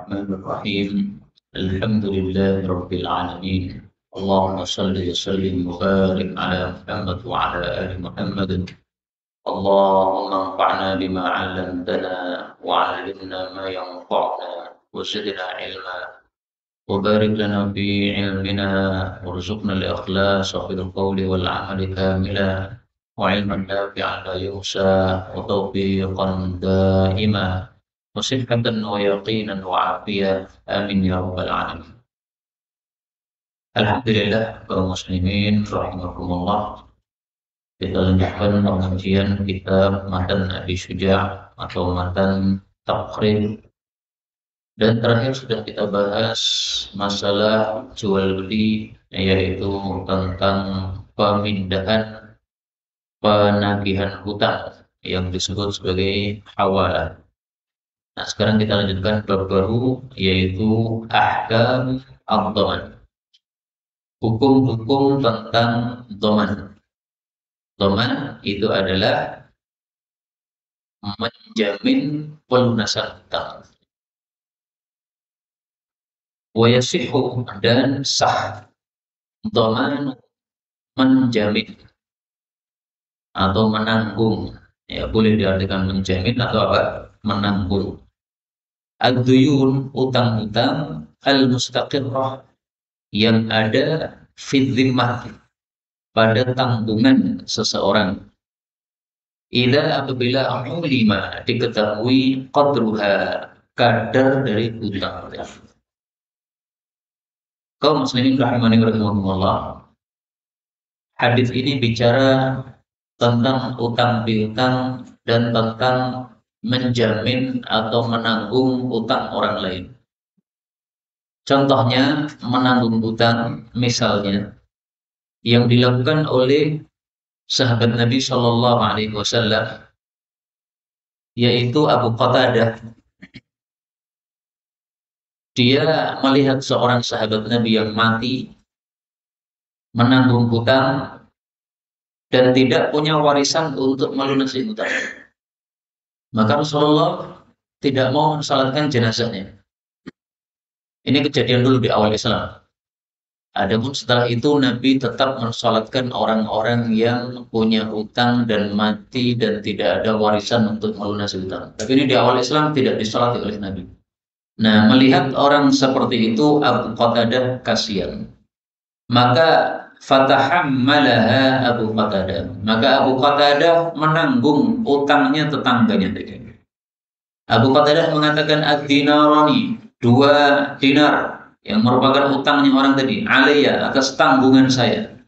الرحمن الرحيم. الحمد لله رب العالمين. اللهم صل وسلم وبارك على محمد وعلى آل محمد. اللهم انفعنا بما علمتنا وعلمنا ما ينفعنا وزدنا علما وبارك لنا في علمنا وارزقنا الإخلاص في القول والعمل كاملا وعلما نافعا لا ينسى وتوفيقا دائما وصحة ويقينا وعافية آمين يا رب العالمين. Alhamdulillah kaum muslimin rahimakumullah, kita lanjutkan pengajian kitab Matan Abi Syuja' atau Matan Taqrib, dan terakhir sudah kita bahas masalah jual beli, yaitu tentang pemindahan penagihan hutang yang disebut sebagai hawalah. Nah, sekarang kita lanjutkan bab baru, yaitu ahkam ad-dhaman. Hukum-hukum tentang dhaman. Dhaman itu adalah menjamin pelunasan hutang. Wa yasihhu, dan sah. Dhaman menjamin atau menanggung. Ya, boleh diartikan menjamin atau apa? Menanggung. Ad-duyun, utang-utang, al-mustaqirrah, yang ada fi dhimmah, pada tanggungan seseorang. Ila, apabila ulima, diketahui qadruha, kadar dari hutang. Kaum muslimin rahimani rahimakumullah, hadis ini bicara tentang utang piutang dan tentang menjamin atau menanggung utang orang lain. Contohnya menanggung utang, misalnya yang dilakukan oleh sahabat Nabi Shallallahu Alaihi Wasallam, yaitu Abu Qatadah. Dia melihat seorang sahabat Nabi yang mati, menanggung hutang, dan tidak punya warisan untuk melunasi hutang. Maka Rasulullah tidak mau mensalatkan jenazahnya. Ini kejadian dulu di awal Islam. Adapun setelah itu Nabi tetap mensalatkan orang-orang yang punya hutang dan mati dan tidak ada warisan untuk melunasi hutang. Tapi ini di awal Islam tidak disalati oleh Nabi. Nah, melihat orang seperti itu, Abu Qatadah kasihan. Maka fatahammalaha Abu Qatadah. Maka Abu Qatadah menanggung utangnya tetangganya tadi. Abu Qatadah mengatakan ad-dinarani, 2 dinar yang merupakan utangnya orang tadi, alayya, atas tanggungan saya.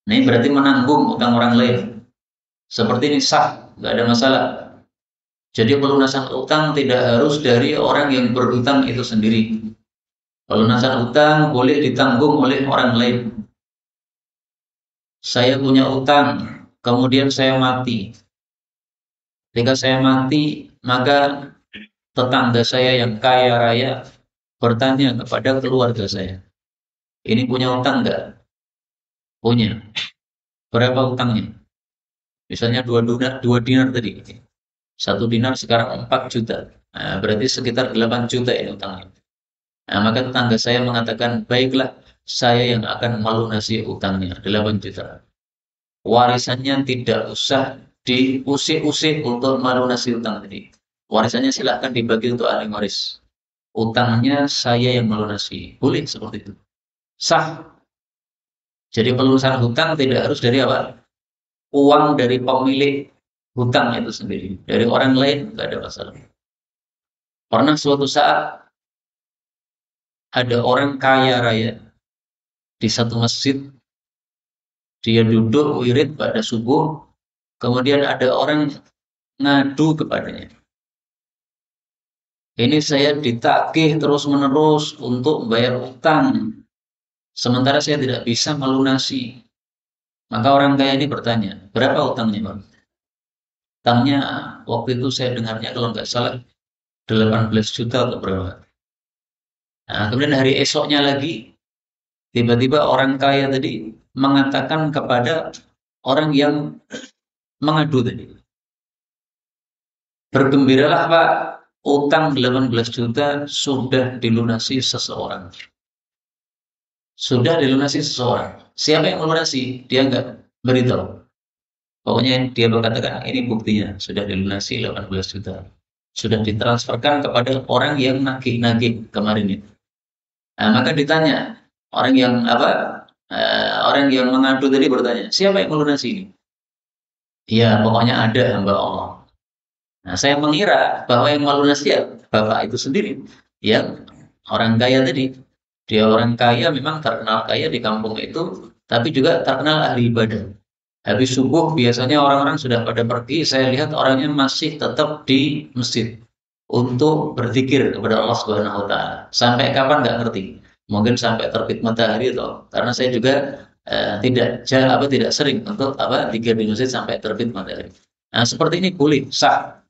Nah, ini berarti menanggung utang orang lain. Seperti ini sah, nggak ada masalah. Jadi pelunasan utang tidak harus dari orang yang berhutang itu sendiri. Pelunasan utang boleh ditanggung oleh orang lain. Saya punya utang, kemudian saya mati. Ketika saya mati, maka tetangga saya yang kaya raya bertanya kepada keluarga saya, ini punya utang enggak? Punya. Berapa utangnya? Misalnya 2 dinar tadi. 1 dinar sekarang 4 juta. Nah, berarti sekitar 8 juta ini utangnya. Nah, maka tetangga saya mengatakan, baiklah, saya yang akan melunasi utangnya, 8 juta. Warisannya tidak usah diusik-usik untuk melunasi utang tadi. Warisannya silahkan dibagi untuk ahli waris. Utangnya saya yang melunasi. Boleh seperti itu. Sah. Jadi pelunasan hutang tidak harus dari apa? Uang dari pemilik hutang itu sendiri. Dari orang lain nggak ada masalah. Pernah suatu saat ada orang kaya raya di satu masjid, dia duduk wirid pada subuh, kemudian ada orang ngadu kepadanya. Ini saya ditagih terus-menerus untuk membayar utang, sementara saya tidak bisa melunasi. Maka orang kaya ini bertanya, berapa utangnya, Pak? Utangnya waktu itu saya dengarnya kalau nggak salah 18 juta atau berapa. Nah, kemudian hari esoknya lagi, tiba-tiba orang kaya tadi mengatakan kepada orang yang mengadu tadi, bergembiralah Pak, utang 18 juta sudah dilunasi seseorang. Sudah dilunasi seseorang. Siapa yang melunasi? Dia nggak beritahu. Pokoknya dia berkatakan, ini buktinya, sudah dilunasi 18 juta. Sudah ditransferkan kepada orang yang nagih-nagih kemarin itu. Nah, maka ditanya, orang yang orang yang mengadu tadi bertanya, siapa yang melunasi ini? Ya, pokoknya ada hamba Allah. Nah, saya mengira bahwa yang melunasi ya bapak itu sendiri, yang orang kaya tadi. Dia orang kaya, memang terkenal kaya di kampung itu, tapi juga terkenal ahli ibadah. Habis subuh biasanya orang-orang sudah pada pergi, saya lihat orangnya masih tetap di masjid untuk berzikir kepada Allah Subhanahu wa taala. Sampai kapan nggak ngerti. Mungkin sampai terbit matahari atau karena saya juga tidak sering untuk zikir di masjid sampai terbit matahari. Nah, seperti ini boleh sah.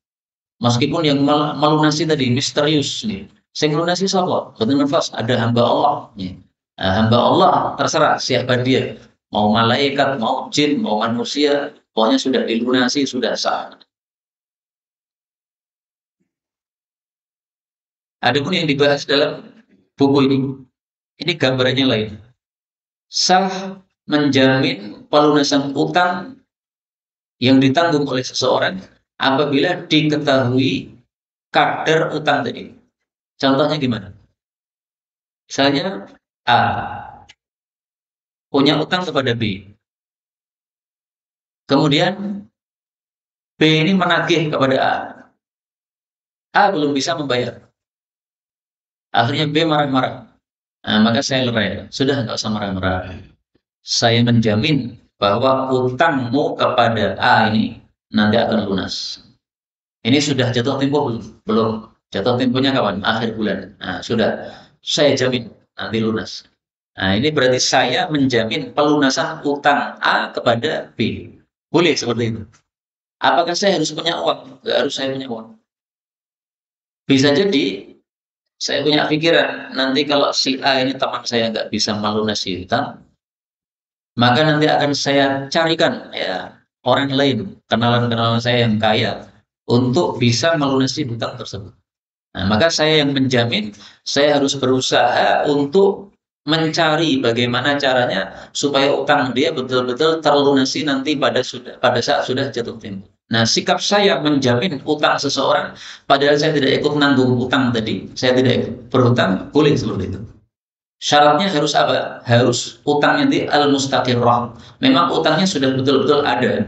Meskipun yang melunasi tadi misterius nih. Sing lunasi sapa? Boten nafas, ada hamba Allah nih. Nah, hamba Allah terserah siapa dia. Mau malaikat, mau jin, mau manusia, pokoknya sudah dilunasi, sudah sah. Adapun yang dibahas dalam buku ini gambarannya lain. Sah menjamin pelunasan utang yang ditanggung oleh seseorang apabila diketahui kadar utang tadi. Contohnya gimana? Misalnya A punya utang kepada B. Kemudian B ini menagih kepada A. A belum bisa membayar. Akhirnya B marah-marah. Nah, maka saya lerai. Sudah nggak usah marah-marah. Saya menjamin bahwa utangmu kepada A ini nanti akan lunas. Ini sudah jatuh tempo belum? Belum. Jatuh temponya kapan? Akhir bulan. Nah, sudah. Saya jamin nanti lunas. Nah, ini berarti saya menjamin pelunasan utang A kepada B. Boleh seperti itu. Apakah saya harus punya uang? Nggak harus saya punya uang. Bisa jadi saya punya pikiran, nanti kalau si A ini teman saya nggak bisa melunasi utang, maka nanti akan saya carikan ya orang lain, kenalan-kenalan saya yang kaya, untuk bisa melunasi hutang tersebut. Nah, maka saya yang menjamin, saya harus berusaha untuk mencari bagaimana caranya supaya utang dia betul-betul terlunasi nanti pada saat sudah jatuh tempo. Nah, sikap saya menjamin utang seseorang, padahal saya tidak ikut nanggung utang tadi, saya tidak ikut berutang, boleh seperti itu. Syaratnya harus apa? Harus utangnya di al-mustaqirrah. Memang utangnya sudah betul-betul ada.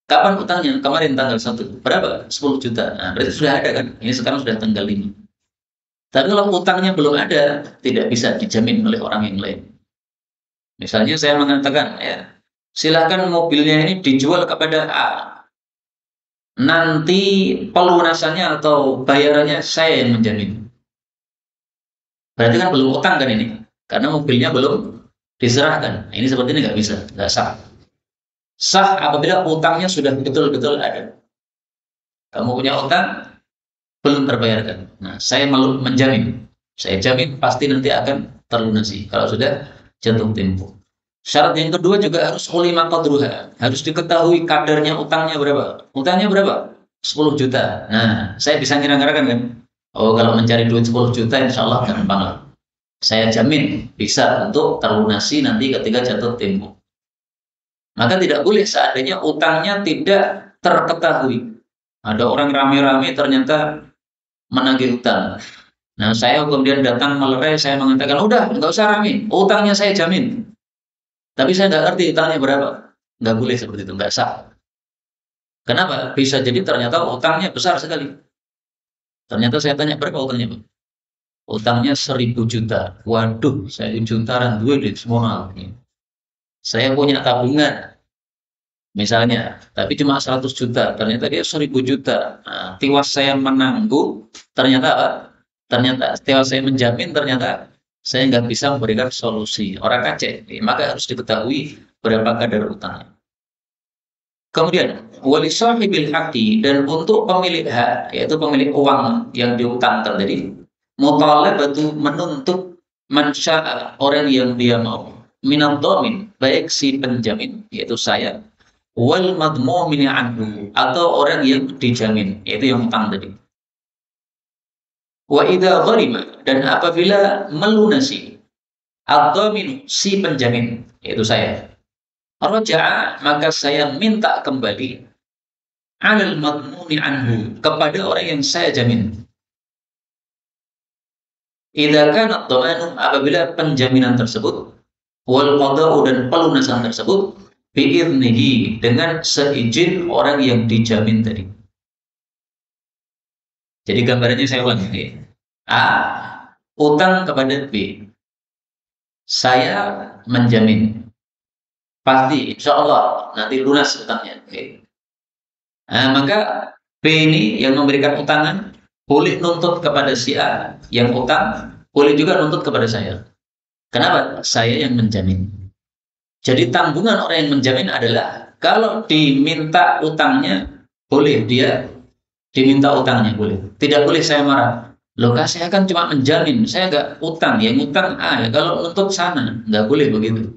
Kapan utangnya? Kemarin tanggal 1. Berapa? 10 juta. Nah, berarti sudah ada kan? Ini sekarang sudah tanggal 5. Tapi kalau utangnya belum ada, tidak bisa dijamin oleh orang yang lain. Misalnya saya mengatakan, ya, silakan mobilnya ini dijual kepada A. Nanti pelunasannya atau bayarannya saya yang menjamin. Berarti kan belum utang kan ini? Karena mobilnya belum diserahkan. Nah, ini seperti ini nggak bisa, nggak sah. Sah apabila utangnya sudah betul-betul ada. Kamu punya utang, belum terbayarkan. Nah, saya menjamin, saya jamin pasti nanti akan terlunasi kalau sudah jatuh tempo. Syarat yang kedua juga harus ulima qadruha, harus diketahui kadarnya utangnya berapa. Utangnya berapa? 10 juta. Nah, saya bisa ngira-ngirakan kan? Oh, kalau mencari duit 10 juta insya Allah gampang lah. Saya jamin bisa untuk terlunasi nanti ketika jatuh tempo. Maka tidak boleh seandainya utangnya tidak terketahui. Ada orang rame-rame ternyata menagih utang. Nah, saya kemudian datang melerai, saya mengatakan, udah, nggak usah rame, utangnya saya jamin. Tapi saya nggak ngerti utangnya berapa. Nggak boleh seperti itu, nggak sah. Kenapa? Bisa jadi ternyata utangnya besar sekali. Ternyata saya tanya, berapa utangnya, Pak? Utangnya 1.000 juta. Waduh, saya juntaran duit semua. Saya punya tabungan, misalnya, tapi cuma 100 juta. Ternyata dia 1.000 juta. Nah, tiwas saya menanggung, ternyata apa? Ternyata tiwas saya menjamin, ternyata saya nggak bisa memberikan solusi. Orang kacek, maka harus diketahui berapa kadar utangnya. Kemudian, wali sahibil haqqi, dan untuk pemilik hak, yaitu pemilik uang yang diutangkan tadi, mutalabatu menuntut mansya'a, orang yang dia mau, minad dhamin, baik si penjamin, yaitu saya, wal madmumin anhu, atau orang yang dijamin, yaitu yang utang tadi. Wa idza gharima, dan apabila melunasi, ad-dhaminu, si penjamin, yaitu saya, raja'a, maka saya minta kembali, alal madmuni anhu, kepada orang yang saya jamin. Idza kana ad-dhamanu, apabila penjaminan tersebut, wal qada'u, dan pelunasan tersebut, bi'idnihi, dengan seizin orang yang dijamin tadi. Jadi gambarannya saya ulangi. A, utang kepada B. Saya menjamin, pasti insya Allah nanti lunas utangnya. Oke. Nah, maka B ini yang memberikan utangan boleh nuntut kepada si A yang utang, boleh juga nuntut kepada saya. Kenapa? Saya yang menjamin. Jadi tanggungan orang yang menjamin adalah kalau diminta utangnya, boleh dia diminta utangnya, boleh. Tidak boleh saya marah. Loh, saya kan cuma menjamin, saya nggak utang, yang utang A, ya kalau nuntut sana, nggak boleh begitu.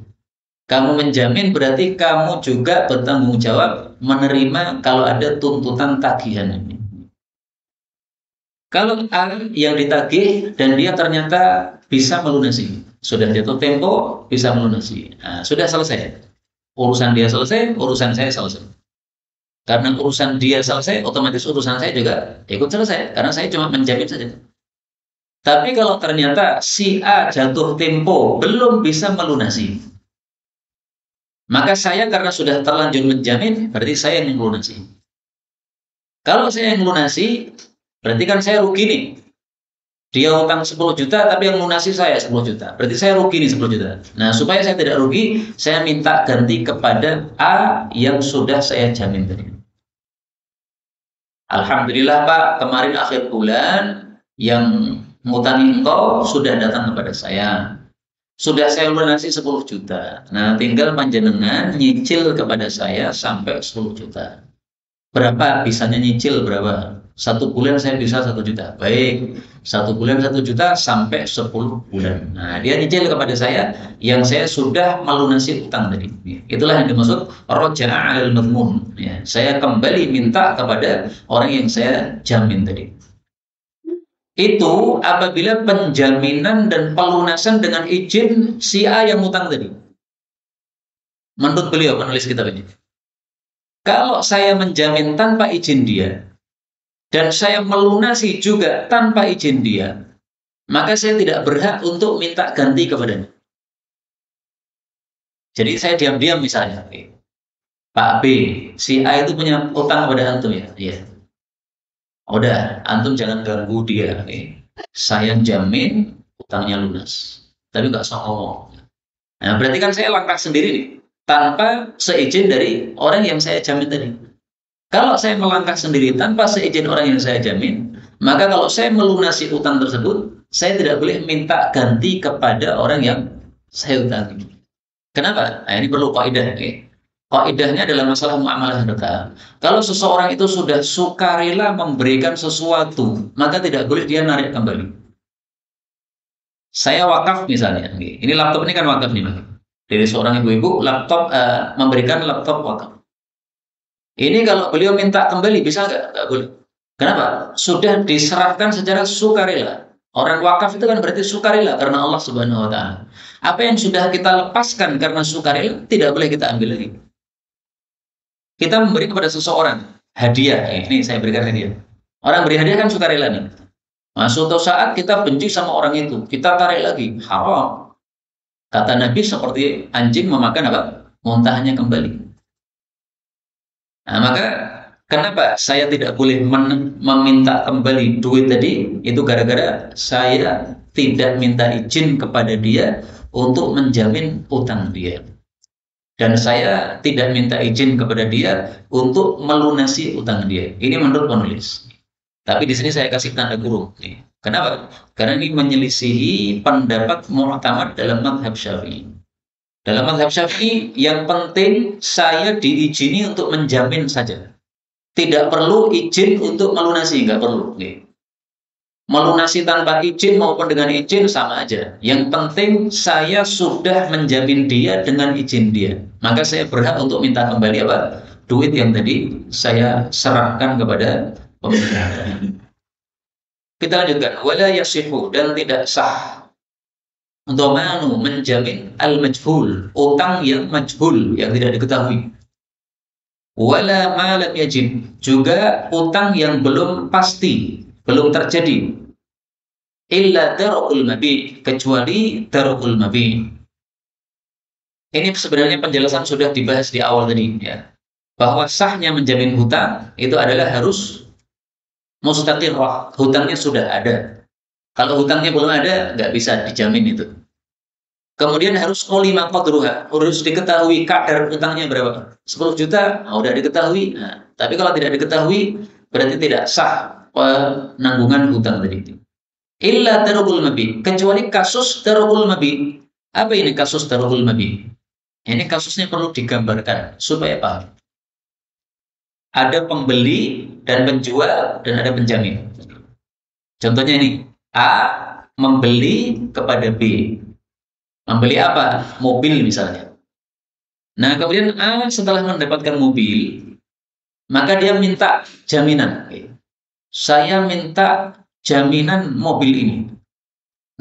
Kamu menjamin berarti kamu juga bertanggung jawab menerima kalau ada tuntutan tagihan ini. Kalau A yang ditagih dan dia ternyata bisa melunasi, sudah jatuh tempo, bisa melunasi, nah, sudah selesai. Urusan dia selesai, urusan saya selesai. Karena urusan dia selesai, otomatis urusan saya juga ikut selesai, karena saya cuma menjamin saja. Tapi kalau ternyata si A jatuh tempo belum bisa melunasi, maka saya karena sudah terlanjur menjamin, berarti saya yang melunasi. Kalau saya yang melunasi, berarti kan saya rugi nih. Dia utang 10 juta, tapi yang melunasi saya 10 juta. Berarti saya rugi nih 10 juta. Nah, supaya saya tidak rugi, saya minta ganti kepada A yang sudah saya jamin tadi. Alhamdulillah Pak, kemarin akhir bulan yang ngutangi engkau sudah datang kepada saya. Sudah saya lunasi 10 juta. Nah, tinggal panjenengan nyicil kepada saya sampai 10 juta. Berapa bisanya nyicil berapa? 1 bulan saya bisa 1 juta. Baik, 1 bulan 1 juta sampai 10 bulan. Nah, dia nyicil kepada saya yang saya sudah melunasi utang tadi. Itulah yang dimaksud roja'a al madmun. Ya, saya kembali minta kepada orang yang saya jamin tadi. Itu apabila penjaminan dan pelunasan dengan izin si A yang utang tadi. Menurut beliau penulis kitab ini. Kalau saya menjamin tanpa izin dia, dan saya melunasi juga tanpa izin dia, maka saya tidak berhak untuk minta ganti kepadanya. Jadi saya diam-diam misalnya, Pak B, si A itu punya utang kepada antum ya? Iya. Udah, antum jangan ganggu dia. Saya jamin utangnya lunas. Tapi nggak usah ngomong. Nah, berarti kan saya langkah sendiri nih, tanpa seizin dari orang yang saya jamin tadi. Kalau saya melangkah sendiri tanpa seizin orang yang saya jamin, maka kalau saya melunasi utang tersebut, saya tidak boleh minta ganti kepada orang yang saya utangi. Kenapa? Nah, ini perlu kaidah. Kaidahnya adalah masalah muamalah harta. Kalau seseorang itu sudah sukarela memberikan sesuatu, maka tidak boleh dia narik kembali. Saya wakaf misalnya, ini laptop ini kan wakaf nih, dari seorang ibu-ibu laptop memberikan laptop wakaf. Ini kalau beliau minta kembali bisa nggak? Nggak boleh. Kenapa? Sudah diserahkan secara sukarela. Orang wakaf itu kan berarti sukarela karena Allah Subhanahu Wa Taala. Apa yang sudah kita lepaskan karena sukarela tidak boleh kita ambil lagi. Kita memberi kepada seseorang hadiah. Ini saya berikan hadiah. Orang beri hadiah kan sukarela nih. Nah, suatu saat kita benci sama orang itu, kita tarik lagi, haram. Kata Nabi seperti anjing memakan apa? Muntahnya kembali. Nah, maka kenapa saya tidak boleh meminta kembali duit tadi? Itu gara-gara saya tidak minta izin kepada dia untuk menjamin utang dia. Dan saya tidak minta izin kepada dia untuk melunasi utang dia. Ini menurut penulis. Tapi di sini saya kasih tanda kurung. Kenapa? Karena ini menyelisihi pendapat mu'tamad dalam mazhab Syafi'i. Dalam mazhab Syafi'i, yang penting saya diizini untuk menjamin saja. Tidak perlu izin untuk melunasi, nggak perlu. Melunasi tanpa izin maupun dengan izin sama aja. Yang penting saya sudah menjamin dia dengan izin dia. Maka saya berhak untuk minta kembali apa? Duit yang tadi saya serahkan kepada pemerintah. Kita lanjutkan. Wala yasihu, dan tidak sah dhamanu, menjamin al-majhul, utang yang majhul, yang tidak diketahui. Wala ma lam yajib, juga utang yang belum pasti, belum terjadi. Illa darul mabi, kecuali darul mabi. Ini sebenarnya penjelasan sudah dibahas di awal tadi, ya. Bahwa sahnya menjamin hutang itu adalah harus mustaqirrah, hutangnya sudah ada. Kalau hutangnya belum ada, nggak bisa dijamin itu. Kemudian harus ulima qadruha, harus diketahui kadar hutangnya berapa. 10 juta, udah diketahui. Nah, tapi kalau tidak diketahui, berarti tidak sah penanggungan hutang tadi itu. Illa darul mabi, kecuali kasus darul mabi. Apa ini kasus darul mabi? Ini kasusnya perlu digambarkan supaya paham. Ada pembeli dan penjual dan ada penjamin. Contohnya ini, A membeli kepada B. Membeli apa? Mobil misalnya. Nah, kemudian A setelah mendapatkan mobil, maka dia minta jaminan. Saya minta jaminan mobil ini.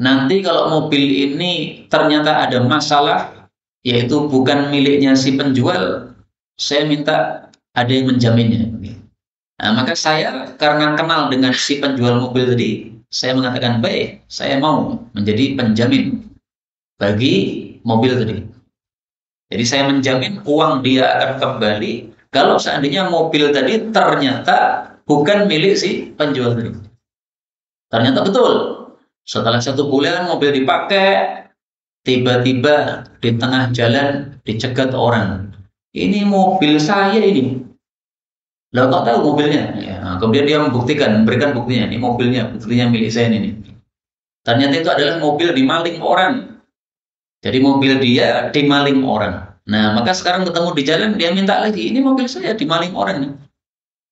Nanti kalau mobil ini ternyata ada masalah, yaitu bukan miliknya si penjual, saya minta ada yang menjaminnya. Nah, maka saya karena kenal dengan si penjual mobil tadi, saya mengatakan, baik, saya mau menjadi penjamin bagi mobil tadi. Jadi saya menjamin uang dia akan kembali kalau seandainya mobil tadi ternyata bukan milik si penjual tadi. Ternyata betul. Setelah 1 bulan mobil dipakai, tiba-tiba di tengah jalan dicegat orang. Ini mobil saya ini. Lah kok tahu mobilnya? Ya, kemudian dia memberikan buktinya. Ini mobilnya, buktinya milik saya ini. Ternyata itu adalah mobil dimaling orang. Jadi mobil dia dimaling orang. Nah, maka sekarang ketemu di jalan, dia minta lagi, ini mobil saya dimaling orang nih.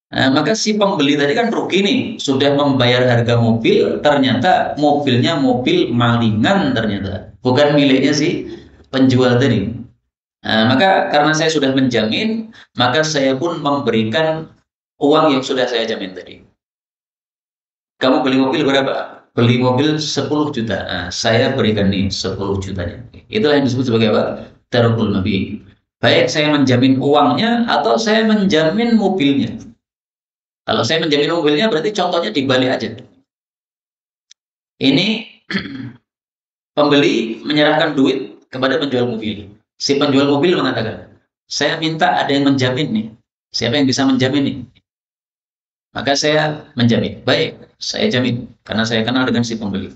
Nah, maka si pembeli tadi kan rugi nih, sudah membayar harga mobil, ternyata mobilnya mobil malingan ternyata, bukan miliknya si penjual tadi. Nah, maka karena saya sudah menjamin, maka saya pun memberikan uang yang sudah saya jamin tadi. Kamu beli mobil berapa? Beli mobil 10 juta. Nah, saya berikan nih 10 jutanya. Itulah yang disebut sebagai apa? Darul mabi. Baik saya menjamin uangnya atau saya menjamin mobilnya. Kalau saya menjamin mobilnya berarti contohnya dibalik aja. Ini pembeli menyerahkan duit kepada penjual mobil. Si penjual mobil mengatakan, saya minta ada yang menjamin nih. Siapa yang bisa menjamin nih? Maka saya menjamin. Baik, saya jamin. Karena saya kenal dengan si pembeli.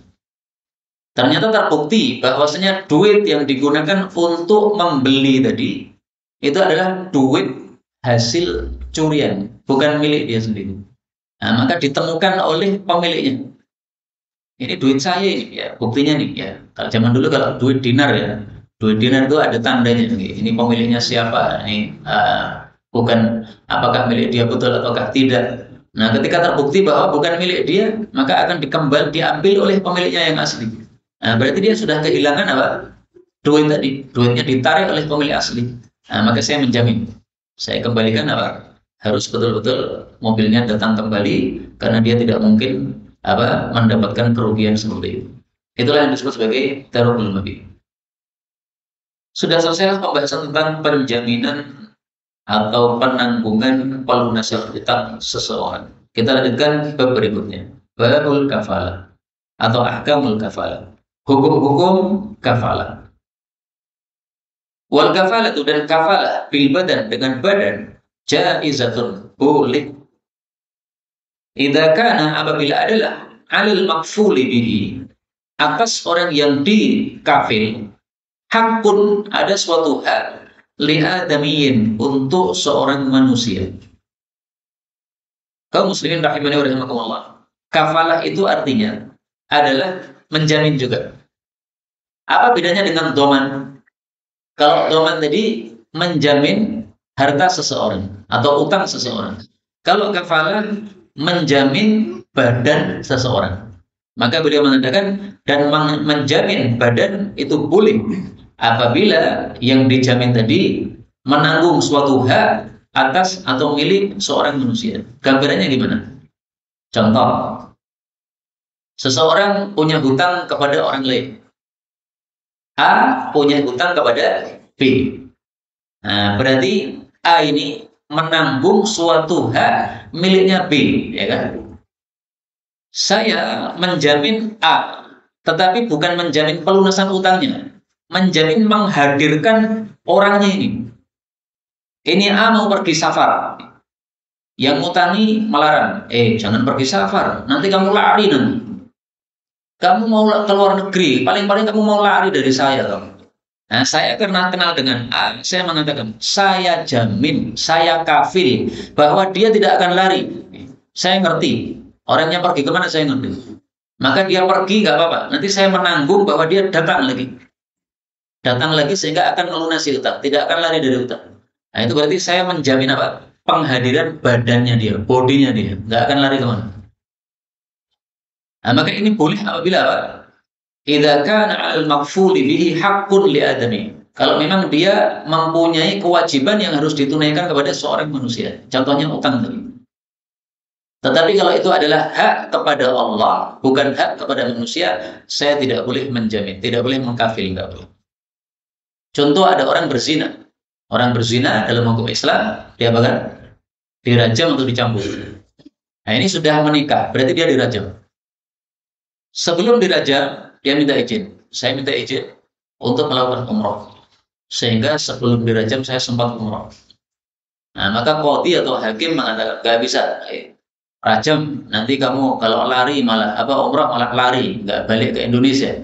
Ternyata terbukti bahwasanya duit yang digunakan untuk membeli tadi itu adalah duit hasil curian, bukan milik dia sendiri. Nah, maka ditemukan oleh pemiliknya. Ini duit saya ini, ya, buktinya nih, ya. Kalau zaman dulu kalau duit dinar ya, duit dinar itu ada tandanya. Ini pemiliknya siapa? Ini bukan apakah milik dia betul ataukah tidak. Nah, ketika terbukti bahwa bukan milik dia, maka akan diambil oleh pemiliknya yang asli. Nah, berarti dia sudah kehilangan apa? Duit tadi. Duitnya ditarik oleh pemilik asli. Nah, maka saya menjamin. Saya kembalikan apa? Harus betul-betul mobilnya datang kembali karena dia tidak mungkin mendapatkan kerugian seperti itu. Itulah yang disebut sebagai darul mabi. Sudah selesai pembahasan tentang penjaminan atau penanggungan pelunasan hutang seseorang. Kita lanjutkan bab berikutnya. Babul kafalah atau ahkamul kafalah. Hukum-hukum kafalah. Wal kafalatu, dan kafalah bil badan, dengan badan, jaizatun, boleh. Idza kana, apabila adalah alal makfuli bihi, atas orang yang dikafil, hakun, ada suatu hak, li adamiyin, untuk seorang manusia. Kaum muslimin rahimani wa rahimakumullah. Kafalah itu artinya adalah menjamin juga. Apa bedanya dengan doman? Kalau doman tadi menjamin harta seseorang atau utang seseorang. Kalau kafalah menjamin badan seseorang. Maka beliau mengatakan, dan menjamin badan itu boleh apabila yang dijamin tadi menanggung suatu hak atas atau milik seorang manusia. Gambarannya gimana? Contoh, Seseorang punya hutang kepada orang lain. A punya hutang kepada B. Nah, berarti A ini menanggung suatu hak miliknya B, ya kan? Saya menjamin A, tetapi bukan menjamin pelunasan utangnya, menjamin menghadirkan orangnya ini. Ini A mau pergi safar, yang ngutangi melarang, jangan pergi safar, nanti kamu lari nanti. Kamu mau ke luar negeri, paling-paling kamu mau lari dari saya kamu. Nah, saya karena kenal dengan A, saya mengatakan, saya jamin, saya kafil bahwa dia tidak akan lari. Saya ngerti, orangnya pergi kemana saya ngerti. Maka dia pergi nggak apa-apa. Nanti saya menanggung bahwa dia datang lagi. Datang lagi sehingga akan melunasi utang, tidak akan lari dari utang. Nah, itu berarti saya menjamin apa? Penghadiran badannya dia, bodinya dia, nggak akan lari kemana. Nah, maka ini boleh apabila apa? Idza kana al-maghfuli bihi haqqun li adami. Kalau memang dia mempunyai kewajiban yang harus ditunaikan kepada seorang manusia. Contohnya utang tadi. Tetapi kalau itu adalah hak kepada Allah, bukan hak kepada manusia, saya tidak boleh menjamin, tidak boleh mengkafil, enggak boleh. Contoh ada orang berzina. Orang berzina dalam hukum Islam, dia bahkan dirajam atau dicambuk. Nah, ini sudah menikah, berarti dia dirajam. Sebelum dirajam, dia minta izin. Saya minta izin untuk melakukan umroh. Sehingga sebelum dirajam saya sempat umroh. Nah, maka qadhi atau hakim mengatakan, nggak bisa. Rajam, nanti kamu kalau lari malah umroh malah lari, nggak balik ke Indonesia.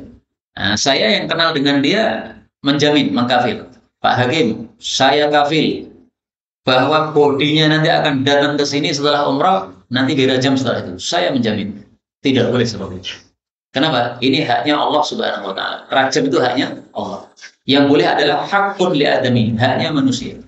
Nah, saya yang kenal dengan dia menjamin, mengkafil. Pak Hakim, saya kafil bahwa bodinya nanti akan datang ke sini setelah umrah, nanti dirajam setelah itu. Saya menjamin. Tidak boleh seperti itu. Kenapa? Ini haknya Allah Subhanahu wa taala. Rajam itu haknya Allah. Yang boleh adalah hakun li adami, haknya manusia.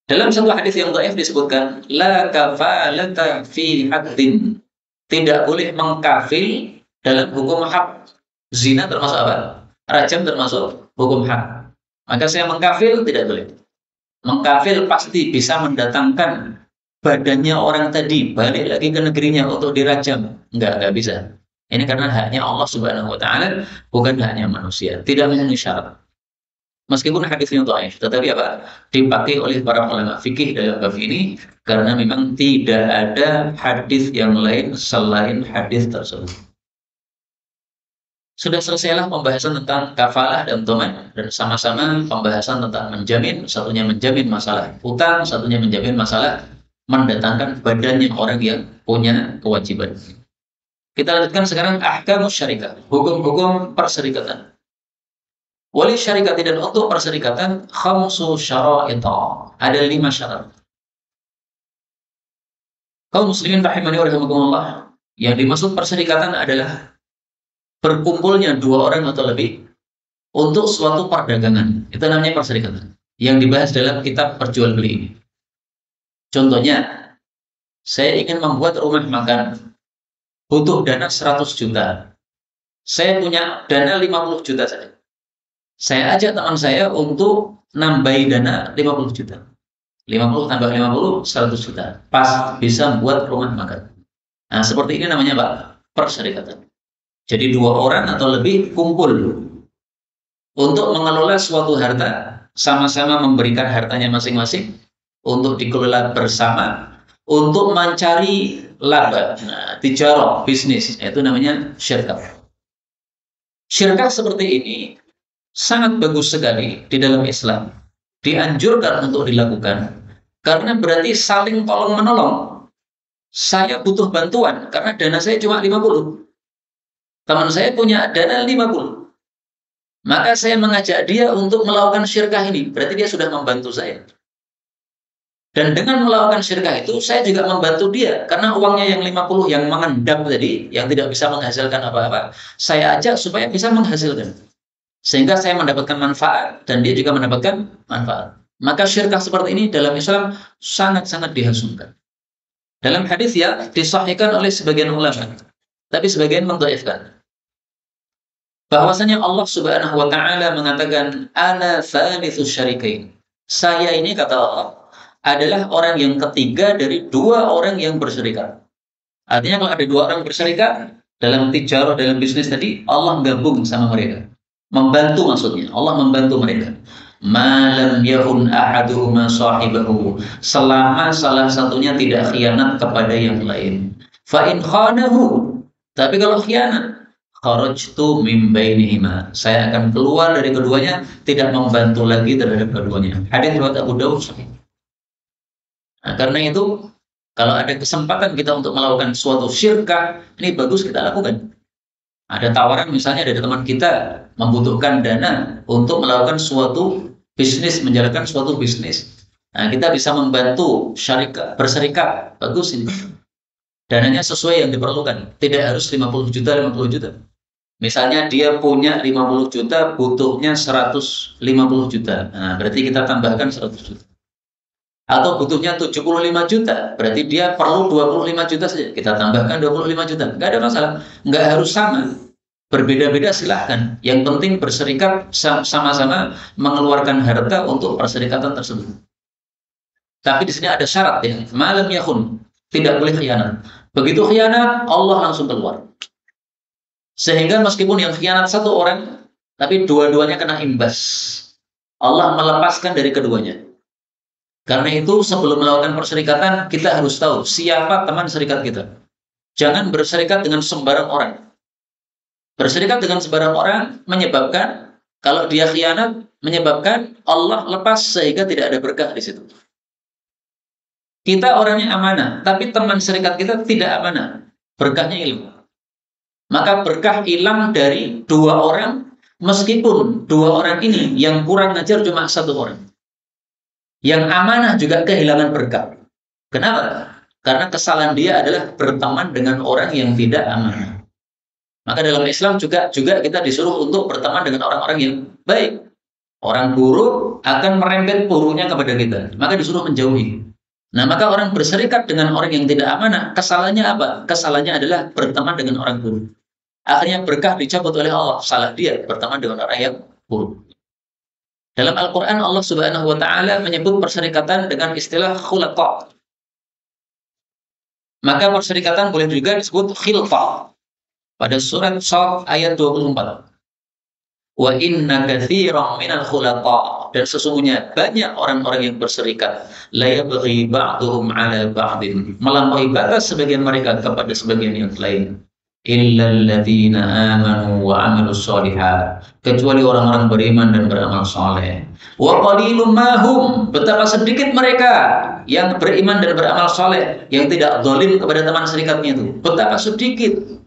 Dalam satu hadis yang dhaif disebutkan, la kafalata fi haddin. Tidak boleh mengkafil dalam hukum hak. Zina termasuk apa? Rajam termasuk hukum hak. Maka saya mengkafil tidak boleh. Mengkafil pasti bisa mendatangkan badannya orang tadi balik lagi ke negerinya untuk dirajam. Enggak bisa. Ini karena haknya Allah Subhanahu wa taala, bukan haknya manusia. Tidak memenuhi syarat. Meskipun hadisnya dhaif, tetapi apa? Dipakai oleh para ulama fikih dalam bab ini karena memang tidak ada hadis yang lain selain hadis tersebut. Sudah selesailah pembahasan tentang kafalah dan dhaman, dan sama-sama pembahasan tentang menjamin, satunya menjamin masalah utang, satunya menjamin masalah mendatangkan badannya orang yang punya kewajiban. Kita lanjutkan sekarang ahkamus syarikah, hukum-hukum perserikatan. Wali syarikat dan untuk perserikatan khamsu syara'ita. Ada 5 syarat. Kaum muslimin rahimani wa rahimakumullah, yang dimaksud perserikatan adalah berkumpulnya 2 orang atau lebih untuk suatu perdagangan. Itu namanya perserikatan. Yang dibahas dalam kitab perjualbeli ini. Contohnya, saya ingin membuat rumah makan. Butuh dana 100 juta. Saya punya dana 50 juta saja. Saya ajak teman saya untuk nambahi dana 50 juta. 50 tambah 50, 100 juta. Pas bisa buat rumah makan. Nah, seperti ini namanya Pak, perserikatan. Jadi 2 orang atau lebih kumpul untuk mengelola suatu harta, sama-sama memberikan hartanya masing-masing untuk dikelola bersama, untuk mencari laba, tijarah, bisnis, itu namanya syirkah. Syirkah seperti ini sangat bagus sekali di dalam Islam. Dianjurkan untuk dilakukan karena berarti saling tolong menolong. Saya butuh bantuan karena dana saya cuma 50. Teman saya punya dana 50. Maka saya mengajak dia untuk melakukan syirkah ini. Berarti dia sudah membantu saya. Dan dengan melakukan syirkah itu, saya juga membantu dia. Karena uangnya yang 50 yang mengendap tadi, yang tidak bisa menghasilkan apa-apa, saya ajak supaya bisa menghasilkan. Sehingga saya mendapatkan manfaat dan dia juga mendapatkan manfaat. Maka syirkah seperti ini dalam Islam sangat-sangat diharamkan. Dalam hadis ya disahihkan oleh sebagian ulama, tapi sebagian mendhaifkan. Bahwasanya Allah Subhanahu wa taala mengatakan ana tsalitsus syarikain. Saya ini kata Allah adalah orang yang ketiga dari 2 orang yang berserikat. Artinya kalau ada dua orang berserikat dalam tijarah, dalam bisnis tadi, Allah gabung sama mereka. Membantu maksudnya, Allah membantu mereka. Malam yakun ahaduhuma sahibahu, selama salah satunya tidak khianat kepada yang lain. Fa in khanahu, tapi kalau khianat, kharajtu min bainihima, saya akan keluar dari keduanya, tidak membantu lagi terhadap keduanya. Hadis riwayat Abu Dawud. Nah, karena itu kalau ada kesempatan kita untuk melakukan suatu syirkah, ini bagus kita lakukan. Ada tawaran misalnya dari teman kita membutuhkan dana untuk melakukan suatu bisnis, menjalankan suatu bisnis. Nah, kita bisa membantu syarikat, berserikat. Bagus ini. Dananya sesuai yang diperlukan. Tidak harus 50 juta, 50 juta. Misalnya dia punya 50 juta, butuhnya 150 juta. Nah, berarti kita tambahkan 100 juta. Atau butuhnya 75 juta, berarti dia perlu 25 juta saja. Kita tambahkan 25 juta. Nggak ada masalah. Nggak harus sama. Berbeda-beda silahkan. Yang penting berserikat sama-sama mengeluarkan harta untuk perserikatan tersebut. Tapi di sini ada syarat ya. Malam yakun. Tidak boleh khianat. Begitu khianat, Allah langsung keluar. Sehingga meskipun yang khianat satu orang, tapi dua-duanya kena imbas. Allah melepaskan dari keduanya. Karena itu sebelum melakukan perserikatan, kita harus tahu siapa teman serikat kita. Jangan berserikat dengan sembarang orang. Berserikat dengan sembarang orang menyebabkan, kalau dia khianat, menyebabkan Allah lepas sehingga tidak ada berkah di situ. Kita orangnya amanah, tapi teman serikat kita tidak amanah. Berkahnya hilang. Maka berkah hilang dari dua orang, meskipun dua orang ini yang kurang ajar cuma satu orang. Yang amanah juga kehilangan berkah. Kenapa? Karena kesalahan dia adalah berteman dengan orang yang tidak amanah. Maka dalam Islam juga kita disuruh untuk berteman dengan orang-orang yang baik. Orang buruk akan merembet buruknya kepada kita. Maka disuruh menjauhi. Nah, maka orang berserikat dengan orang yang tidak amanah, kesalahannya apa? Kesalahannya adalah berteman dengan orang buruk. Akhirnya berkah dicabut oleh Allah. Salah dia berteman dengan orang yang buruk. Dalam Al-Quran Allah Subhanahu wa Ta'ala menyebut perserikatan dengan istilah khulaqa. Maka perserikatan boleh juga disebut khilfah. Pada surat Shad ayat 24. Wa inna katsiran minal khulaqa, dan sesungguhnya banyak orang-orang yang berserikat, la yabghi ba'duhum 'ala ba'din, melampaui batas sebagian mereka kepada sebagian yang lain. Illal ladzina amanu wa 'amilus shalihat, kecuali orang-orang beriman dan beramal saleh. Wa qalilum mahum, betapa sedikit mereka yang beriman dan beramal saleh, yang tidak zalim kepada teman serikatnya itu. Betapa sedikit.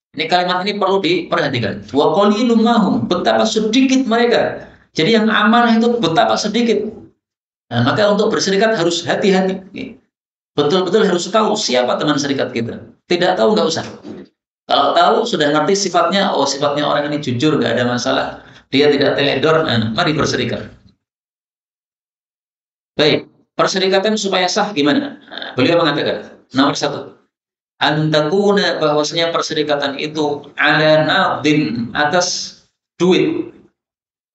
Ini kalimat ini perlu diperhatikan. Wa qalilum mahum, betapa sedikit mereka. Jadi yang amanah itu betapa sedikit. Nah, maka untuk berserikat harus hati-hati. Betul-betul harus tahu siapa teman serikat kita. Tidak tahu nggak usah. Kalau tahu sudah ngerti sifatnya, oh sifatnya orang ini jujur, nggak ada masalah. Dia tidak teledor, nah, mari berserikat. Baik, perserikatan supaya sah gimana? Nah, beliau mengatakan, nomor satu, antakuna, bahwasanya perserikatan itu ala nadin, atas duit,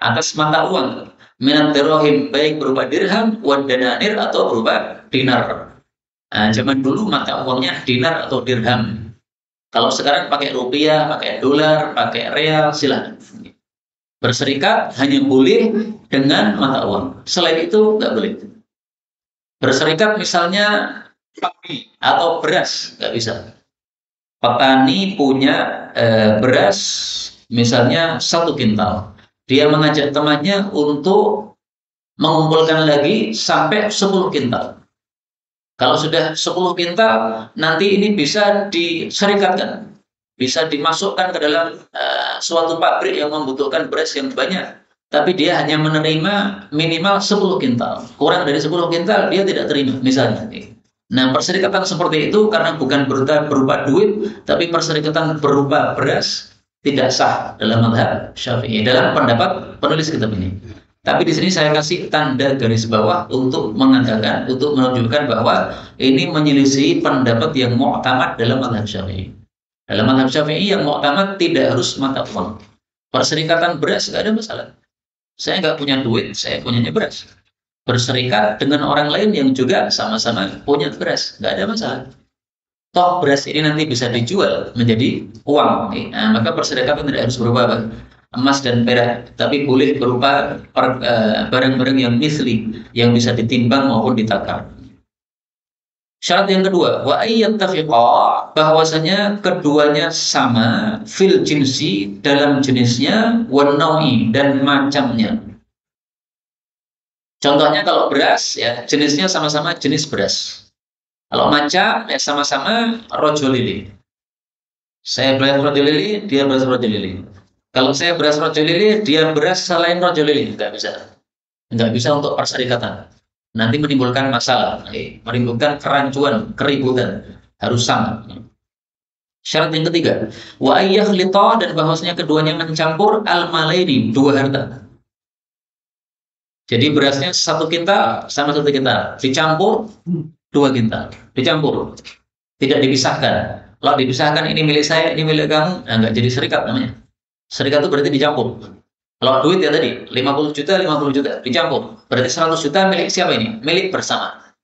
atas mata uang, minat dirham, baik berupa dirham, wad dananir, atau berupa dinar. Nah, zaman dulu mata uangnya dinar atau dirham. Kalau sekarang pakai rupiah, pakai dolar, pakai real, silahkan. Berserikat hanya boleh dengan mata uang. Selain itu nggak boleh. Berserikat misalnya padi atau beras, nggak bisa. Petani punya beras misalnya 1 kintal. Dia mengajak temannya untuk mengumpulkan lagi sampai 10 kintal. Kalau sudah 10 kintal, nanti ini bisa diserikatkan. Bisa dimasukkan ke dalam suatu pabrik yang membutuhkan beras yang banyak. Tapi dia hanya menerima minimal 10 kintal. Kurang dari 10 kintal, dia tidak terima, misalnya. Nah, perserikatan seperti itu karena bukan berupa duit, tapi perserikatan berupa beras, tidak sah dalam mazhab Syafi'i, dalam pendapat penulis kitab ini. Tapi di sini saya kasih tanda garis bawah untuk mengatakan, untuk menunjukkan bahwa ini menyelisih pendapat yang mu'tamad dalam mazhab Syafi'i. Dalam mazhab Syafi'i yang mu'tamad tidak harus mata uang. Perserikatan beras nggak ada masalah. Saya nggak punya duit, saya punyanya beras. Berserikat dengan orang lain yang juga sama-sama punya beras, nggak ada masalah. toh beras ini nanti bisa dijual menjadi uang. Nah, maka persedekatan tidak harus berupa apa? Emas dan perak, tapi boleh berupa barang-barang yang misli, yang bisa ditimbang maupun ditakar. Syarat yang kedua, wa ayyattafiqa, bahwasanya keduanya sama fil jinsi, dalam jenisnya, wan naui, dan macamnya. Contohnya kalau beras ya jenisnya sama-sama jenis beras. Kalau macam ya sama-sama rojo lili. Saya beras rojo lili, dia beras rojo lili. Kalau saya beras rojo lili, dia beras selain rojo lili, nggak bisa. Nggak bisa untuk perserikatan. Nanti menimbulkan masalah, menimbulkan kerancuan, keributan. Harus sama. Syarat yang ketiga, wa ayyakhlita, dan bahwasanya keduanya mencampur al-malaini, dua harta. Jadi berasnya 1 kintal sama 1 kintal, dicampur 2 kintal, dicampur, tidak dipisahkan. Kalau dipisahkan ini milik saya, ini milik kamu, nah nggak jadi serikat namanya. Serikat itu berarti dicampur. Kalau duit ya tadi 50 juta, 50 juta dicampur, berarti 100 juta milik siapa ini? Milik bersama.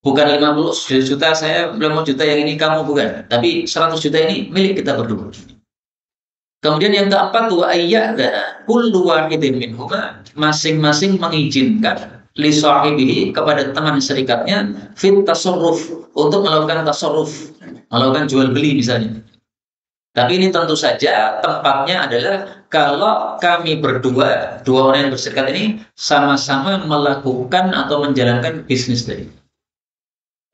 Bukan 50 juta saya, 50 juta yang ini kamu, bukan. Tapi 100 juta ini milik kita berdua. Kemudian yang keempat, wa ayyada kullu wahidin minhuma, masing-masing mengizinkan li sahibihi, kepada teman serikatnya, fit tasarruf, untuk melakukan tasarruf, melakukan jual beli misalnya. Tapi ini tentu saja tempatnya adalah kalau kami berdua, dua orang yang berserikat ini sama-sama melakukan atau menjalankan bisnis tadi.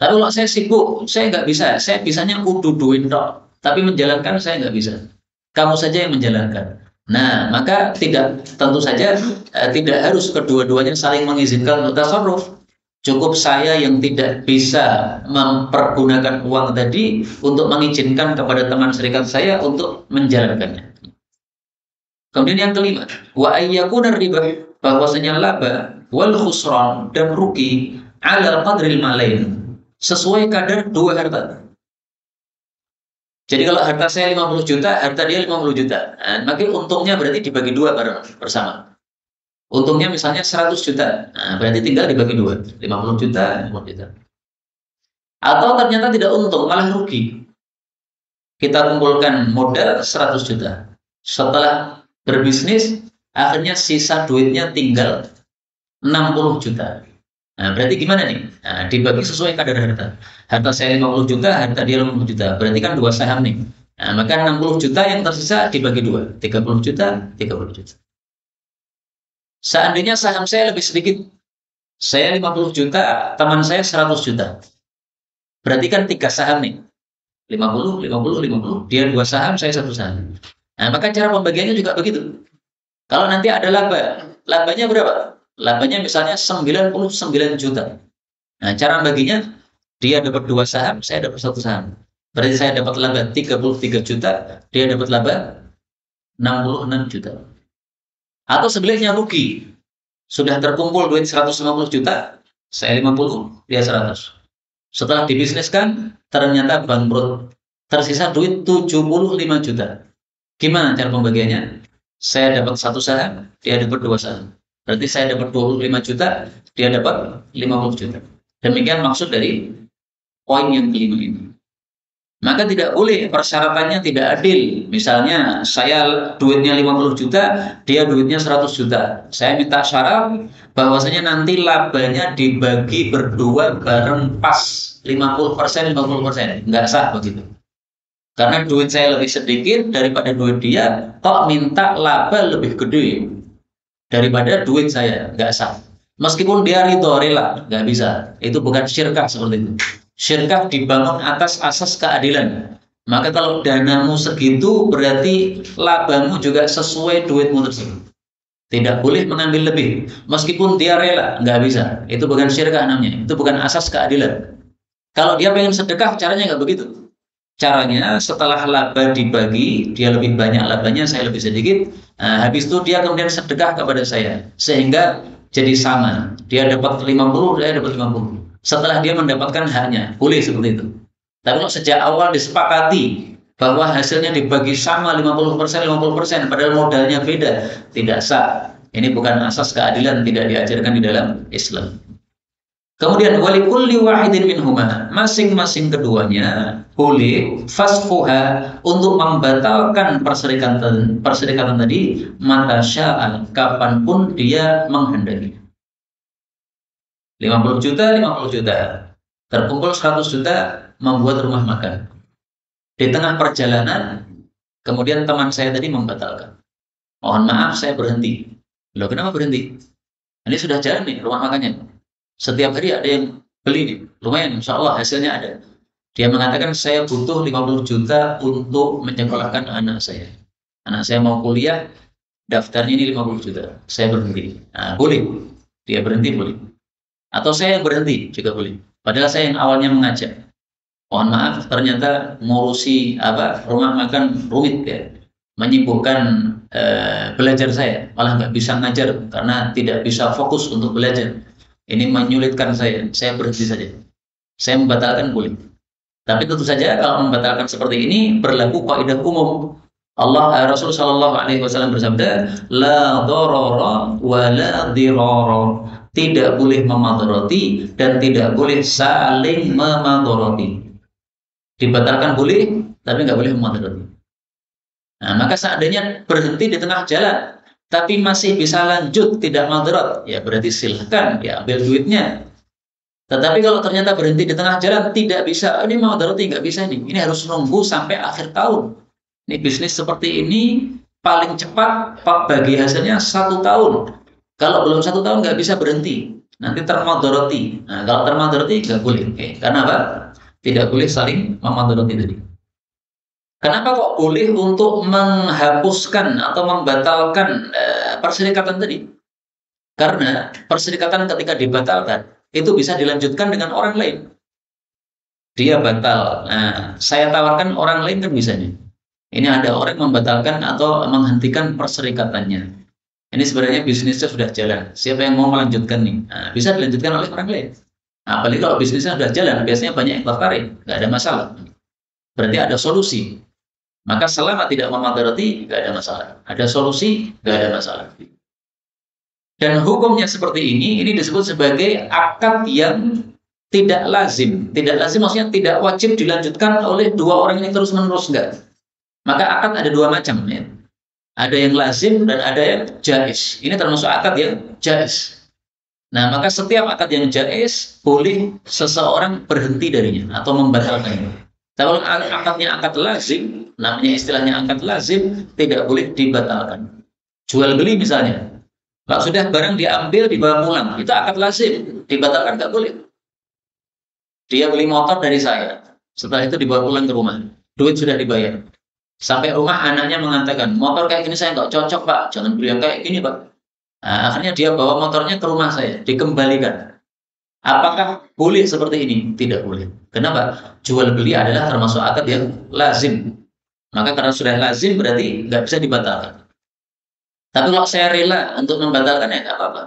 Tapi kalau saya sibuk, saya nggak bisa. Saya bisanya duduin dong, tapi menjalankan saya nggak bisa. Kamu saja yang menjalankan. Nah, maka tentu saja tidak harus kedua-duanya saling mengizinkan untuk tasarruf. Cukup saya yang tidak bisa mempergunakan uang tadi untuk mengizinkan kepada teman serikat saya untuk menjalankannya. Kemudian yang kelima, wa ayyakuna riba, bahwasanya laba wal khusran, dan rugi, ala qadril malain, sesuai kadar dua harta. Jadi kalau harta saya 50 juta, harta dia 50 juta. Nah, maka untungnya berarti dibagi dua bersama. Untungnya misalnya 100 juta. Nah, berarti tinggal dibagi dua. 50 juta, 50 juta. Atau ternyata tidak untung, malah rugi. Kita kumpulkan modal 100 juta. Setelah berbisnis, akhirnya sisa duitnya tinggal 60 juta. Nah, berarti gimana nih? Nah, dibagi sesuai kadar harta. Harta saya 50 juta, harta dia 50 juta. Berarti kan dua saham nih. Nah, maka 60 juta yang tersisa dibagi dua. 30 juta, 30 juta. Seandainya saham saya lebih sedikit, saya 50 juta, teman saya 100 juta. Berarti kan 3 saham nih. 50, 50, 50. Dia 2 saham, saya 1 saham. Nah, maka cara pembagiannya juga begitu. Kalau nanti ada laba, labanya berapa? Labanya misalnya 99 juta. Nah, cara baginya, dia dapat 2 saham, saya dapat 1 saham. Berarti saya dapat laba 33 juta, dia dapat laba 66 juta. Atau sebaliknya rugi. Sudah terkumpul duit 150 juta, saya 50, dia 100. Setelah dibisniskan, ternyata bangkrut. Tersisa duit 75 juta. Gimana cara pembagiannya? Saya dapat 1 saham, dia dapat 2 saham. Berarti saya dapat 25 juta, dia dapat 50 juta. Demikian maksud dari poin yang kelima ini. Maka tidak boleh, persyaratannya tidak adil. Misalnya saya duitnya 50 juta, dia duitnya 100 juta. Saya minta syarat bahwasanya nanti labanya dibagi berdua bareng pas 50%, 50%. Nggak sah begitu. Karena duit saya lebih sedikit daripada duit dia, kok minta laba lebih gede daripada duit saya, nggak sah. Meskipun dia ridho rela, nggak bisa. Itu bukan syirkah seperti itu. Syirkah dibangun atas asas keadilan. Maka kalau danamu segitu, berarti labamu juga sesuai duitmu tersebut. Tidak boleh mengambil lebih. Meskipun dia rela, nggak bisa. Itu bukan syirkah namanya. Itu bukan asas keadilan. Kalau dia pengen sedekah, caranya nggak begitu. Caranya setelah laba dibagi, dia lebih banyak labanya, saya lebih sedikit. Nah, habis itu dia kemudian sedekah kepada saya, sehingga jadi sama. Dia dapat 50, saya dapat 50. Setelah dia mendapatkan haknya, boleh seperti itu. Tapi kalau sejak awal disepakati bahwa hasilnya dibagi sama 50%, 50%, padahal modalnya beda, tidak sah. Ini bukan asas keadilan, tidak diajarkan di dalam Islam. Kemudian walikulli wahidin minhuma, masing-masing keduanya boleh fasfuha untuk membatalkan perserikatan tadi mata sya'al, kapanpun dia menghendaki. 50 juta, 50 juta. Terkumpul 100 juta membuat rumah makan. Di tengah perjalanan, kemudian teman saya tadi membatalkan. Mohon maaf, saya berhenti. Loh, kenapa berhenti? Ini sudah jalan nih rumah makannya. Setiap hari ada yang beli nih. Lumayan, insya Allah hasilnya ada. Dia mengatakan saya butuh 50 juta untuk menyekolahkan anak saya. Anak saya mau kuliah, daftarnya ini 50 juta. Saya berhenti. Nah, boleh. Dia berhenti, boleh. Atau saya yang berhenti juga boleh. Padahal saya yang awalnya mengajak. Mohon maaf, ternyata ngurusi rumah makan rumit ya, menyibukkan belajar saya, malah nggak bisa ngajar karena tidak bisa fokus untuk belajar. Ini menyulitkan saya berhenti saja. Saya membatalkan boleh. Tapi tentu saja kalau membatalkan seperti ini berlaku kaidah umum. Rasul Shallallahu Alaihi Wasallam bersabda, la dororo wa la diroro. Tidak boleh memadoroti dan tidak boleh saling memadoroti. Dibatalkan boleh, tapi nggak boleh memadoroti. Nah, maka seandainya berhenti di tengah jalan, tapi masih bisa lanjut tidak madorot, ya berarti silahkan ya ambil duitnya. Tetapi kalau ternyata berhenti di tengah jalan tidak bisa, ini madoroti nggak bisa nih. Ini harus nunggu sampai akhir tahun. Ini bisnis seperti ini paling cepat bagi hasilnya 1 tahun. Kalau belum 1 tahun nggak bisa berhenti, nanti termadoroti. Nah, kalau termadoroti nggak boleh, karena apa? Tidak boleh saling memadoroti tadi. Kenapa kok boleh untuk menghapuskan atau membatalkan perserikatan tadi? Karena perserikatan ketika dibatalkan itu bisa dilanjutkan dengan orang lain. Dia batal. Nah, saya tawarkan orang lain kan bisa nih. Ini ada orang membatalkan atau menghentikan perserikatannya. Ini sebenarnya bisnisnya sudah jalan. Siapa yang mau melanjutkan nih? Nah, bisa dilanjutkan oleh orang lain. Nah, apalagi kalau bisnisnya sudah jalan, biasanya banyak yang tertarik, nggak ada masalah. Berarti ada solusi. Maka selama tidak memadoroti, nggak ada masalah. Ada solusi, nggak ada masalah. Dan hukumnya seperti ini disebut sebagai akad yang tidak lazim. Tidak lazim maksudnya tidak wajib dilanjutkan oleh dua orang ini terus-menerus, enggak. Maka akad ada dua macam ya. Ada yang lazim dan ada yang jaiz. Ini termasuk akad yang jaiz. Nah, maka setiap akad yang jaiz boleh seseorang berhenti darinya atau membatalkannya. Kalau akadnya akad lazim, namanya istilahnya akad lazim, tidak boleh dibatalkan. Jual beli misalnya, kalau sudah barang diambil dibawa pulang, itu akad lazim, dibatalkan nggak boleh. Dia beli motor dari saya, setelah itu dibawa pulang ke rumah, duit sudah dibayar. Sampai rumah anaknya mengatakan, motor kayak gini saya nggak cocok pak, jangan beli yang kayak gini pak. Nah, akhirnya dia bawa motornya ke rumah saya, dikembalikan. Apakah boleh seperti ini? Tidak boleh. Kenapa? Jual beli adalah termasuk akad yang lazim. Maka karena sudah lazim berarti nggak bisa dibatalkan. Tapi kalau saya rela untuk membatalkan ya nggak apa-apa.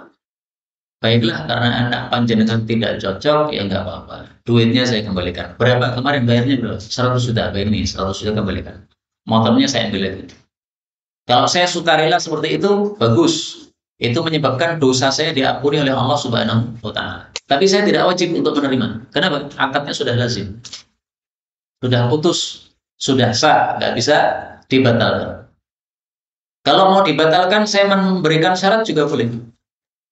Baiklah, karena anak panjenengan tidak cocok ya nggak apa-apa. Duitnya saya kembalikan. Berapa kemarin bayarnya berapa? 100 juta. Bayar ini 100 juta kembalikan. Motornya saya ambil. Kalau saya sukarela seperti itu, bagus. Itu menyebabkan dosa saya diampuni oleh Allah Subhanahu wa Ta'ala. Tapi saya tidak wajib untuk menerima. Kenapa? Akadnya sudah lazim. Sudah putus, sudah sah, nggak bisa dibatalkan. Kalau mau dibatalkan, saya memberikan syarat juga boleh.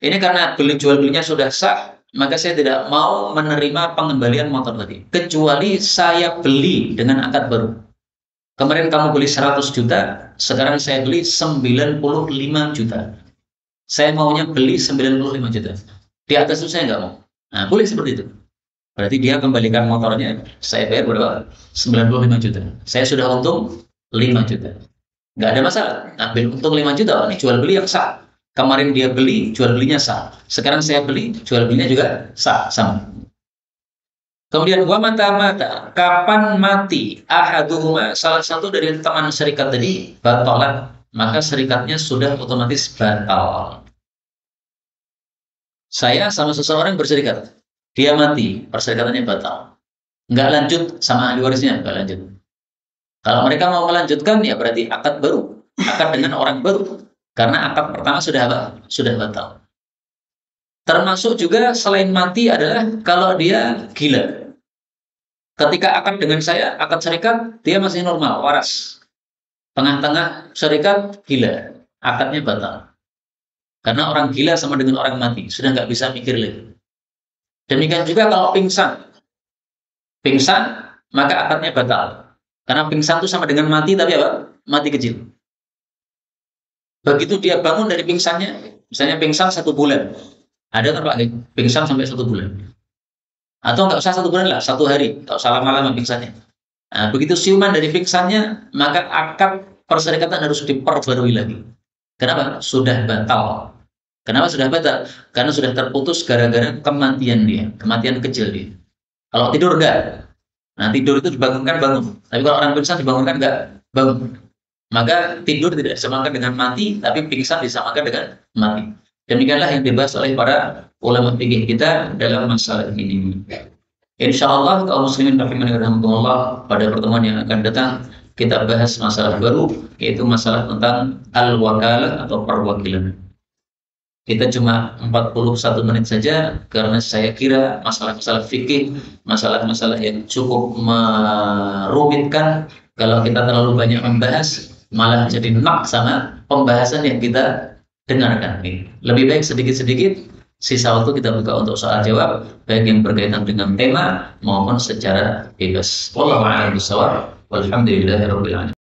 Ini karena jual belinya sudah sah, maka saya tidak mau menerima pengembalian motor tadi. Kecuali saya beli dengan akad baru. Kemarin kamu beli 100 juta, sekarang saya beli 95 juta. Saya maunya beli 95 juta. Di atas itu saya nggak mau. Nah, boleh seperti itu. Berarti dia kembalikan motornya, saya bayar berapa? 95 juta. Saya sudah untung 5 juta. Nggak ada masalah. Ambil untung 5 juta, ini jual beli yang sah. Kemarin dia beli, jual belinya sah. Sekarang saya beli, jual belinya juga sah, sama. Kemudian wa mata, kapan mati ahaduhuma, salah satu dari teman serikat tadi batalan, maka serikatnya sudah otomatis batal. Saya sama seseorang berserikat, dia mati, perserikatannya batal. Nggak lanjut sama ahli warisnya, nggak lanjut. Kalau mereka mau melanjutkan, ya berarti akad baru, akad dengan orang baru. Karena akad pertama sudah batal. Termasuk juga selain mati adalah kalau dia gila. Ketika akad dengan saya, akad serikat, dia masih normal, waras. Tengah-tengah serikat, gila. Akadnya batal. Karena orang gila sama dengan orang mati. Sudah nggak bisa mikir lagi. Demikian juga kalau pingsan. Pingsan, maka akadnya batal. Karena pingsan itu sama dengan mati, tapi apa? Mati kecil. Begitu dia bangun dari pingsannya, misalnya pingsan 1 bulan. Ada kan Pak, pingsan sampai 1 bulan. Atau nggak usah 1 bulan lah, 1 hari. Nggak usah lama-lama pingsannya. Nah, begitu siuman dari pingsannya, maka akad perserikatan harus diperbarui lagi. Kenapa? Sudah batal. Kenapa sudah batal? Karena sudah terputus gara-gara kematian dia, kematian kecil dia. Kalau tidur enggak. Nah, tidur itu dibangunkan bangun. Tapi kalau orang pingsan dibangunkan enggak bangun. Maka tidur tidak disamakan dengan mati, tapi pingsan disamakan dengan mati. Demikianlah yang dibahas oleh para ulama fikih kita dalam masalah ini. Insya Allah kaum muslimin rahimahumullah, pada pertemuan yang akan datang kita bahas masalah baru, yaitu masalah tentang al-wakalah atau perwakilan. Kita cuma 41 menit saja karena saya kira masalah-masalah fikih, masalah-masalah yang cukup merumitkan. Kalau kita terlalu banyak membahas, malah jadi enak sama pembahasan yang kita dengarkan. Lebih baik sedikit-sedikit, sisa waktu kita buka untuk soal jawab, baik yang berkaitan dengan tema maupun secara bebas. Wallahu a'lam bishawab. Walhamdulillahirabbil alamin.